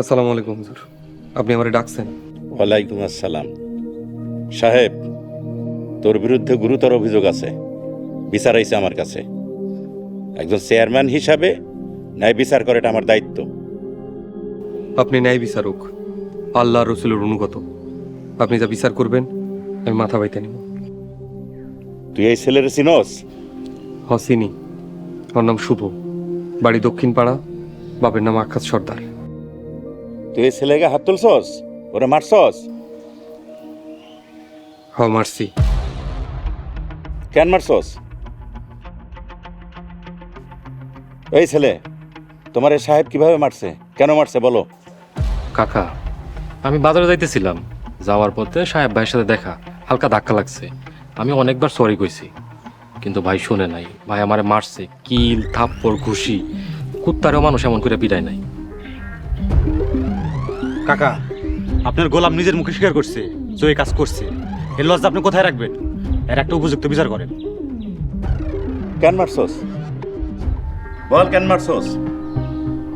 আসসালামু আলাইকুম হুজুর, আপনি আমারে ডাকছেন? ওয়ালাইকুম আসসালাম। সাহেব, তোর বিরুদ্ধে গুরুতর অভিযোগ আছে, বিচার আইছে আমার কাছে। একজন চেয়ারম্যান হিসাবে ন্যায় বিচার করাটা আমার দায়িত্ব। আপনি ন্যায় বিচারক, আল্লাহ রসুলের অনুগত। আপনি যা বিচার করবেন আমি মাথা বাইতে নিব। তুই এই ছেলের চিনস? হসিনি, ওর নাম শুভ, বাড়ি দক্ষিণ পাড়া, বাপের নাম আকাশ সর্দার। তুই এই ছেলেকে হাত তুলছস, ওরে মারছস? হ, মারছি। কেন মারছস? এই ছেলে, তোমার এই সাহেব কিভাবে মারছে, কেন মারছে বলো? কাকা, আমি বাজারে যাইতেছিলাম, যাওয়ার পথে সাহেব ভাইয়ের সাথে দেখা, হালকা ধাক্কা লাগছে। আমি অনেকবার সরি কইছি, কিন্তু ভাই শুনে নাই। ভাই আমারে মারছে, কিল থাপ্পড় ঘুষি, কুত্তারেও মানুষ এমন করে পিটায় নাই। কাকা, আপনার গোলাম নিজের মুখে স্বীকার করছে যে এই কাজ করছে। এর লজ্জা আপনি কোথায় রাখবেন? এর একটা উপযুক্ত বিচার করেন। কেন মারছস বল, কেন মারছস?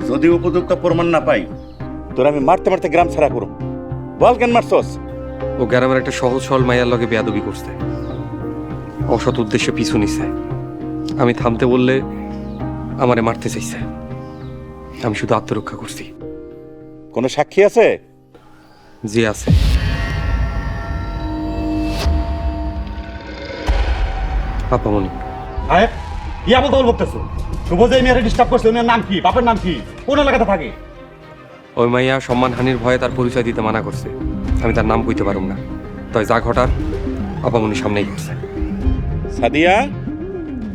যদি উপযুক্ত প্রমাণ না পাই, তোর আমি মারতে মারতে গ্রাম ছাড়া করব। বল, কেন মারছস? ও গ্রামের একটা সহজ সরল মাইয়ার লগে বেয়াদবি করছে, অসৎ উদ্দেশ্যে পিছু নিছে। আমি থামতে বললে আমারে মারতে চাইছে। আমি শুধু আত্মরক্ষা করছি। কোনো সাক্ষী আছে? জি আছে। আপামনি। আরে কি আমল দল বলতেছো? শুভ যে মেয়েরা ডিস্টার্ব করছে, ওনার নাম কি, বাপের নাম কি, কোন এলাকাতে থাকে? ওই মাইয়া সম্মানহানির ভয়ে তার পরিচয় দিতে মানা করছে। আমি তার নাম কইতে পারুম না, তাই যা ঘটার আপামনির সামনেই ঘটছে। সাদিয়া,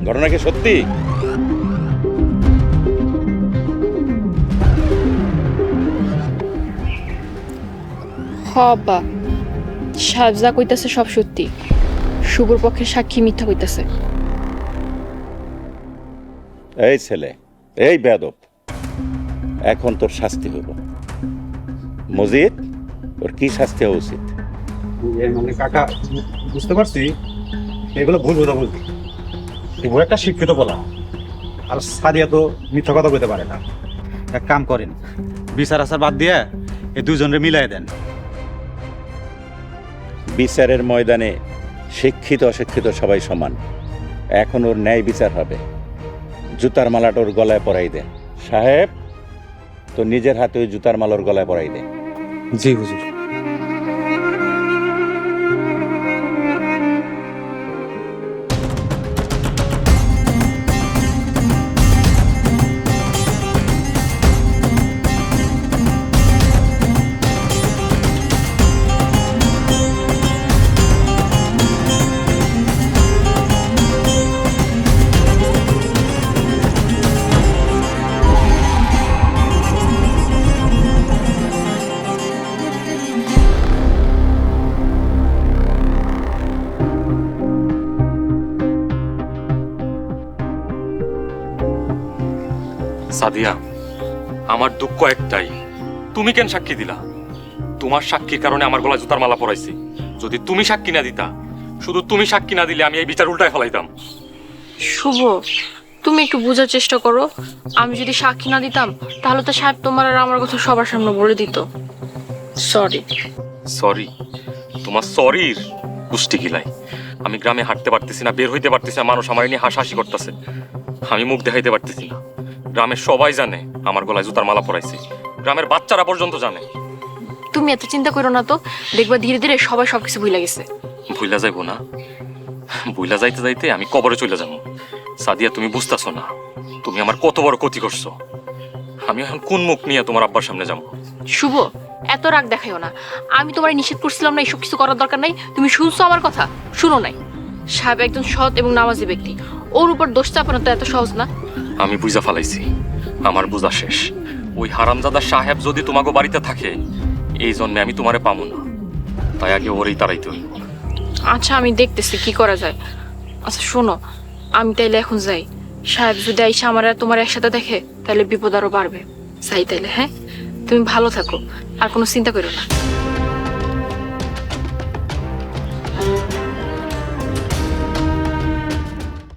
ঘটনা কি সত্যি? হ আব্বা, সাহেব যা কইতাছে সব সত্যি। শুভর পক্ষে সাক্ষী মিথ্যা কইতাছে। এই ছেলে, এই বেয়াদব, এখন তোর শাস্তি হইব। মজিদ, ওর কি শাস্তি হওয়া উচিত? মানে কাকা, বুঝতে পারছি এগুলো ভুল কথা বলছি। শুভ একটা শিক্ষিত বলা, আর সাদিয়া তো মিথ্যা কথা বলতে পারে না। এক কাম করেন, বিচার আচার বাদ দিয়ে এই দুজনের মিলাই দেন। বিচারের ময়দানে শিক্ষিত অশিক্ষিত সবাই সমান। এখন ওর ন্যায় বিচার হবে। জুতার মালাটা ওর গলায় পরাই দে। সাহেব, তো নিজের হাতে ওই জুতার মালা ওর গলায় পরাই দে। জি হুজুর। সাদিয়া, আমার দুঃখ একটাই, তুমি কেন সাক্ষী দিলা? তোমার সাক্ষীর কারণে আমার গলায় জুতার মালা পরাইছি। যদি তুমি সাক্ষী না দিতা, শুধু তুমি সাক্ষী না দিলে আমি এই বিচার উল্টায় ফেলাইতাম। শুভ, তুমি একটু বোঝার চেষ্টা করো। আমি যদি সাক্ষী না দিতাম তাহলে তো সাহেব তোমার আর আমার কথা সবার সামনে বলে দিত। সরি। সরি? তোমার সরির কুষ্টি গিলাই। আমি গ্রামে হাঁটতে পারতেছি না, বের হইতে পারতেছি না, মানুষ আমার নিয়ে হাসাহাসি করতেছে। আমি মুখ দেখাইতে পারতেছি না। গ্রামের সবাই জানে আমার গলায় জুতার মালা পরাইছে, গ্রামের বাচ্চারা পর্যন্ত জানে। তুমি এত চিন্তা করো না তো, দেখবা ধীরে ধীরে সবাই সবকিছু ভুলে গেছে। ভুইলা যাইবো না? ভুইলা যাইতে যাইতে আমি কবরে চলে যাবো। সাদিয়া, তুমি বুঝতেছো না তুমি আমার কত বড় ক্ষতি করছো। আমি এখন কোন মুখ নিয়ে তোমার আব্বার সামনে যাবো? শুভ, এত রাগ দেখাইও না। আমি তোমার নিষেধ করছিলাম না এসব কিছু করার দরকার নাই? তুমি শুনছো আমার কথা? শুনো নাই? সাহেব একজন সৎ এবং নামাজি ব্যক্তি, ওর উপর দোষ চাপানো তো এত সহজ না। আমি বুঝা ফালাইছি, আমার বুঝা শেষ। ওই হারামজাদা সাহেব যদি তোমাকে বাড়িতে থাকে, এই জন্মে আমি তোমারে পাবো না। তাই আগে ওরই তাড়াইতে হইব। আচ্ছা, আমি দেখতেছি কি করা যায়। আচ্ছা শোনো, আমি তাইলে এখন যাই। সাহেব যদি আইসা আমার আর তোমার একসাথে দেখে তাহলে বিপদ আরো বাড়বে। যাই তাইলে। হ্যাঁ, তুমি ভালো থাকো, আর কোনো চিন্তা করো না।